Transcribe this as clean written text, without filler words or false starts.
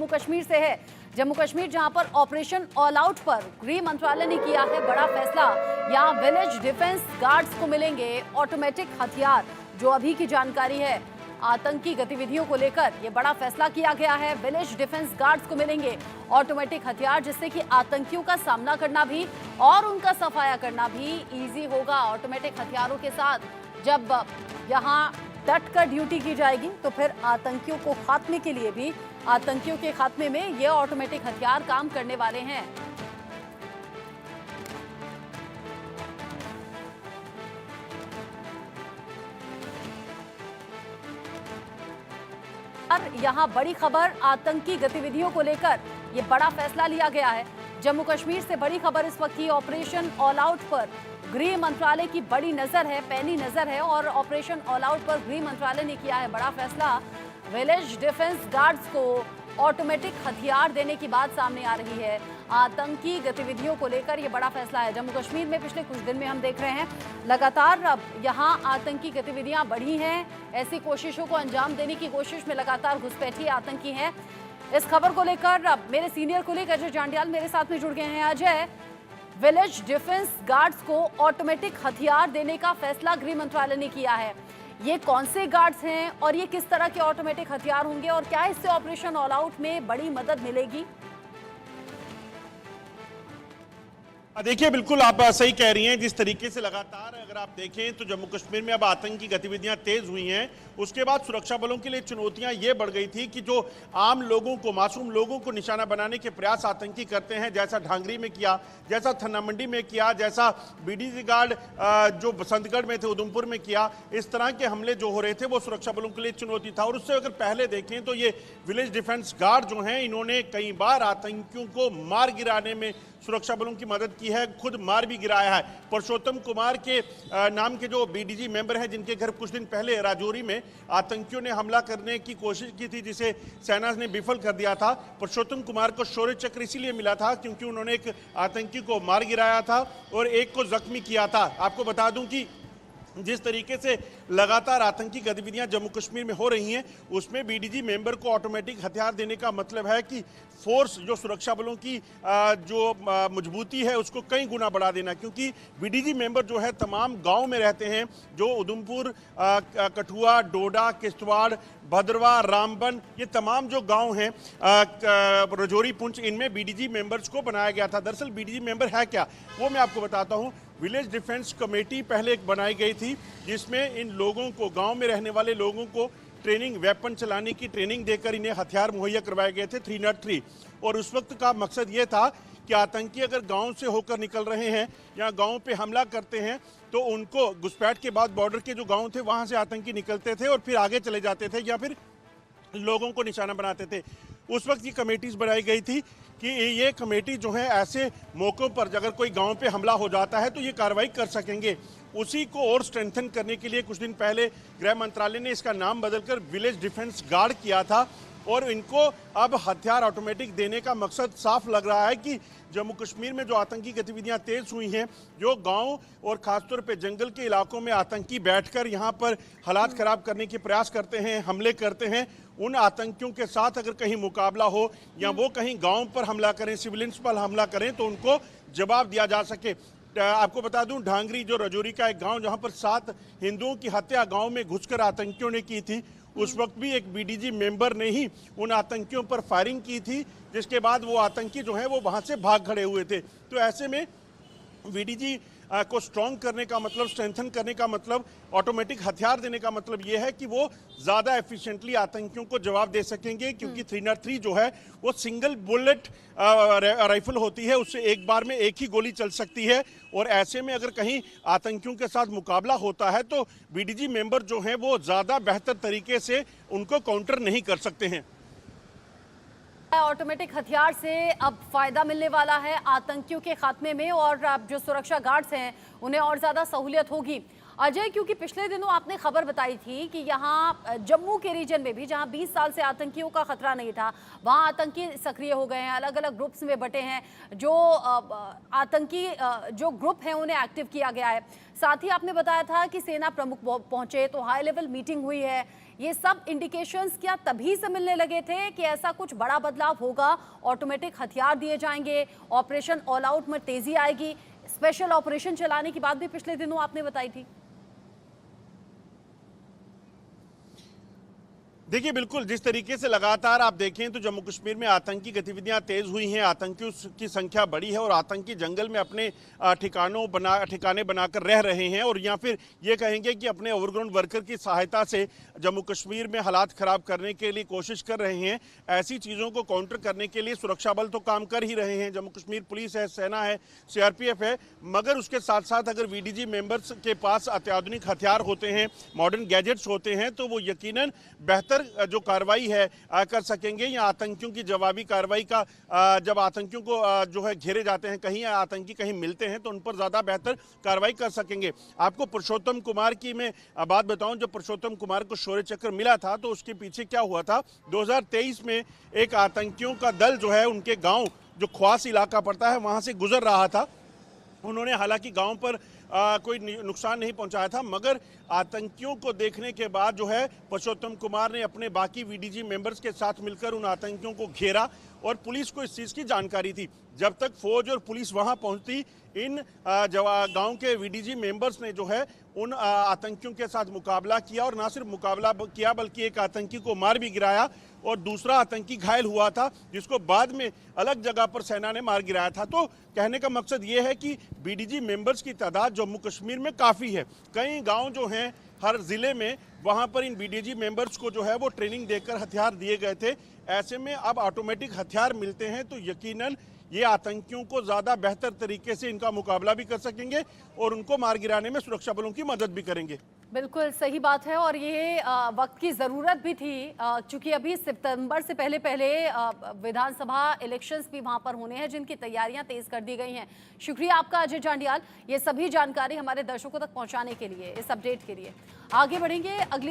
जम्मू कश्मीर से है। जम्मू कश्मीर जहां पर ऑपरेशन ऑल आउट पर गृह मंत्रालय ने किया है बड़ा फैसला। यहां विलेज डिफेंस गार्ड्स को मिलेंगे ऑटोमेटिक हथियार। जो अभी की जानकारी है, आतंकी गतिविधियों को लेकर यह बड़ा फैसला किया गया है। विलेज डिफेंस गार्ड्स को मिलेंगे ऑटोमेटिक हथियार, जिससे कि आतंकियों का सामना करना भी और उनका सफाया करना भी इजी होगा। ऑटोमेटिक हथियारों के साथ जब यहां डट कर ड्यूटी की जाएगी तो फिर आतंकियों को खात्मे के लिए भी, आतंकियों के खात्मे में ये ऑटोमेटिक हथियार काम करने वाले हैं। और यहां बड़ी खबर, आतंकी गतिविधियों को लेकर यह बड़ा फैसला लिया गया है। जम्मू कश्मीर से बड़ी खबर इस वक्त की ऑपरेशन ऑल आउट पर गृह मंत्रालय की बड़ी नजर है, पैनी नजर है। और ऑपरेशन ऑल आउट पर गृह मंत्रालय ने किया है बड़ा फैसला। विलेज डिफेंस गार्ड्स को ऑटोमेटिक हथियार देने की बात सामने आ रही है। आतंकी गतिविधियों को लेकर यह बड़ा फैसला है। जम्मू कश्मीर में पिछले कुछ दिन में हम देख रहे हैं लगातार अब यहां आतंकी गतिविधियां बढ़ी हैं। ऐसी कोशिशों को अंजाम देने की कोशिश में लगातार घुसपैठिए आतंकी हैं। इस खबर को लेकर अब मेरे सीनियर कुलीग अजय जांडियाल मेरे साथ में जुड़ गए हैं। अजय, विलेज डिफेंस गार्ड्स को ऑटोमेटिक हथियार देने का फैसला गृह मंत्रालय ने किया है। ये कौन से गार्ड्स हैं और ये किस तरह के ऑटोमेटिक हथियार होंगे और क्या इससे ऑपरेशन ऑल आउट में बड़ी मदद मिलेगी? देखिए, बिल्कुल आप सही कह रही हैं। जिस तरीके से लगातार अगर आप देखें तो जम्मू कश्मीर में अब आतंकी गतिविधियां तेज हुई हैं, उसके बाद सुरक्षा बलों के लिए चुनौतियां ये बढ़ गई थी कि जो आम लोगों को, मासूम लोगों को निशाना बनाने के प्रयास आतंकी करते हैं, जैसा ढांगरी में किया, जैसा थन्ना मंडी में किया, जैसा बीडीजी गार्ड जो बसंतगढ़ में थे, उधमपुर में किया, इस तरह के हमले जो हो रहे थे वो सुरक्षा बलों के लिए चुनौती था। और उससे अगर पहले देखें तो ये विलेज डिफेंस गार्ड जो हैं, इन्होंने कई बार आतंकियों को मार गिराने में सुरक्षा बलों की मदद की है, खुद मार भी गिराया है। पुरुषोत्तम कुमार के नाम के जो बीडीजी मेंबर हैं, जिनके घर कुछ दिन पहले राजौरी में आतंकियों ने हमला करने की कोशिश की थी, जिसे सेना ने विफल कर दिया था। पुरुषोत्तम कुमार को शौर्य चक्र इसीलिए मिला था क्योंकि उन्होंने एक आतंकी को मार गिराया था और एक को जख्मी किया था। आपको बता दूं कि जिस तरीके से लगातार आतंकी गतिविधियां जम्मू कश्मीर में हो रही हैं, उसमें बीडीजी मेंबर को ऑटोमेटिक हथियार देने का मतलब है कि फोर्स, जो सुरक्षा बलों की जो मजबूती है, उसको कई गुना बढ़ा देना। क्योंकि बीडीजी मेंबर जो है तमाम गांव में रहते हैं, जो उधमपुर, कठुआ, डोडा, किश्तवाड़, भद्रवाह, रामबन, ये तमाम जो गांव हैं, राजौरी, पुंछ, इनमें बीडीजी मेंबर्स को बनाया गया था। दरअसल बीडीजी मेंबर है क्या, वो मैं आपको बताता हूँ। विलेज डिफेंस कमेटी पहले एक बनाई गई थी, जिसमें इन लोगों को, गांव में रहने वाले लोगों को ट्रेनिंग, वेपन चलाने की ट्रेनिंग देकर इन्हें हथियार मुहैया करवाए गए थे, 303। और उस वक्त का मकसद ये था कि आतंकी अगर गांव से होकर निकल रहे हैं या गांव पे हमला करते हैं तो उनको घुसपैठ के बाद बॉर्डर के जो गांव थे वहां से आतंकी निकलते थे और फिर आगे चले जाते थे या फिर लोगों को निशाना बनाते थे। उस वक्त ये कमेटीज बनाई गई थी कि ये कमेटी जो है ऐसे मौक़ों पर अगर कोई गांव पे हमला हो जाता है तो ये कार्रवाई कर सकेंगे। उसी को और स्ट्रेंथन करने के लिए कुछ दिन पहले गृह मंत्रालय ने इसका नाम बदलकर विलेज डिफेंस गार्ड किया था। और इनको अब हथियार ऑटोमेटिक देने का मकसद साफ लग रहा है कि जम्मू कश्मीर में जो आतंकी गतिविधियां तेज हुई हैं, जो गांव और खासतौर पे जंगल के इलाकों में आतंकी बैठकर यहां पर हालात खराब करने के प्रयास करते हैं, हमले करते हैं, उन आतंकियों के साथ अगर कहीं मुकाबला हो या वो कहीं गांव पर हमला करें, सिविलियंस पर हमला करें, तो उनको जवाब दिया जा सके। आपको बता दूं, ढांगरी जो राजौरी का एक गांव जहां पर 7 हिंदुओं की हत्या गांव में घुसकर आतंकियों ने की थी, उस वक्त भी एक बीडीजी मेंबर ने ही उन आतंकियों पर फायरिंग की थी, जिसके बाद वो आतंकी जो हैं वो वहां से भाग खड़े हुए थे। तो ऐसे में बीडीजी को स्ट्रॉन्ग करने का मतलब, स्ट्रेंथन करने का मतलब, ऑटोमेटिक हथियार देने का मतलब ये है कि वो ज़्यादा एफिशिएंटली आतंकियों को जवाब दे सकेंगे। क्योंकि 303 जो है वो सिंगल बुलेट राइफल होती है, उससे एक बार में एक ही गोली चल सकती है। और ऐसे में अगर कहीं आतंकियों के साथ मुकाबला होता है तो बीडीजी मेंबर जो हैं वो ज़्यादा बेहतर तरीके से उनको काउंटर नहीं कर सकते हैं। ऑटोमेटिक हथियार से अब फायदा मिलने वाला है आतंकियों के खात्मे में और अब जो सुरक्षा गार्ड्स हैं उन्हें और ज्यादा सहूलियत होगी। अजय, क्योंकि पिछले दिनों आपने खबर बताई थी कि यहाँ जम्मू के रीजन में भी, जहाँ 20 साल से आतंकियों का खतरा नहीं था, वहाँ आतंकी सक्रिय हो गए हैं, अलग अलग ग्रुप्स में बटे हैं, जो आतंकी जो ग्रुप हैं उन्हें एक्टिव किया गया है। साथ ही आपने बताया था कि सेना प्रमुख पहुंचे तो हाई लेवल मीटिंग हुई है। ये सब इंडिकेशंस क्या तभी से मिलने लगे थे कि ऐसा कुछ बड़ा बदलाव होगा, ऑटोमेटिक हथियार दिए जाएंगे, ऑपरेशन ऑल आउट में तेजी आएगी? स्पेशल ऑपरेशन चलाने की बात भी पिछले दिनों आपने बताई थी। देखिए, बिल्कुल जिस तरीके से लगातार आप देखें तो जम्मू कश्मीर में आतंकी गतिविधियां तेज हुई हैं, आतंकियों की संख्या बढ़ी है और आतंकी जंगल में अपने ठिकाने बनाकर रह रहे हैं, और या फिर ये कहेंगे कि अपने ओवरग्राउंड वर्कर की सहायता से जम्मू कश्मीर में हालात खराब करने के लिए कोशिश कर रहे हैं। ऐसी चीज़ों को काउंटर करने के लिए सुरक्षा बल तो काम कर ही रहे हैं, जम्मू कश्मीर पुलिस है, सेना है, सीआरपीएफ है, मगर उसके साथ साथ अगर वीडीजी मेंबर्स के पास अत्याधुनिक हथियार होते हैं, मॉडर्न गैजेट्स होते हैं, तो वो यकीनन बेहतर जो कार्रवाई है कर सकेंगे, या आतंकियों की जवाबी कार्रवाई का जब आतंकियों को जो है घेरे जाते हैं, कहीं आतंकी कहीं मिलते हैं, तो उन पर ज़्यादा बेहतर कार्रवाई कर सकेंगे। आपको पुरुषोत्तम कुमार की मैं बात बताऊं, जब पुरुषोत्तम कुमार को शौर्य चक्र मिला था तो उसके पीछे क्या हुआ था। 2023 में एक आतंकियों का दल जो है उनके गाँव जो ख्वास इलाका पड़ता है वहाँ से गुजर रहा था। उन्होंने हालांकि गांव पर कोई नुकसान नहीं पहुंचाया था, मगर आतंकियों को देखने के बाद जो है पुरुषोत्तम कुमार ने अपने बाकी वीडीजी मेंबर्स के साथ मिलकर उन आतंकियों को घेरा, और पुलिस को इस चीज़ की जानकारी थी। जब तक फौज और पुलिस वहां पहुंचती, इन गांव के वीडीजी मेंबर्स ने जो है उन आतंकियों के साथ मुकाबला किया, और ना सिर्फ मुकाबला किया बल्कि एक आतंकी को मार भी गिराया, और दूसरा आतंकी घायल हुआ था जिसको बाद में अलग जगह पर सेना ने मार गिराया था। तो कहने का मकसद ये है कि बीडीजी मेंबर्स की तादाद जम्मू कश्मीर में काफ़ी है। कई गांव जो हैं हर ज़िले में, वहां पर इन बीडीजी मेंबर्स को जो है वो ट्रेनिंग देकर हथियार दिए गए थे। ऐसे में अब ऑटोमेटिक हथियार मिलते हैं तो यकीनन ये आतंकियों को ज़्यादा बेहतर तरीके से इनका मुकाबला भी कर सकेंगे और उनको मार गिराने में सुरक्षा बलों की मदद भी करेंगे। बिल्कुल सही बात है, और ये वक्त की ज़रूरत भी थी, क्योंकि अभी सितंबर से पहले पहले विधानसभा इलेक्शंस भी वहां पर होने हैं, जिनकी तैयारियां तेज कर दी गई हैं। शुक्रिया आपका अजय जांडियाल, ये सभी जानकारी हमारे दर्शकों तक पहुंचाने के लिए, इस अपडेट के लिए। आगे बढ़ेंगे अगली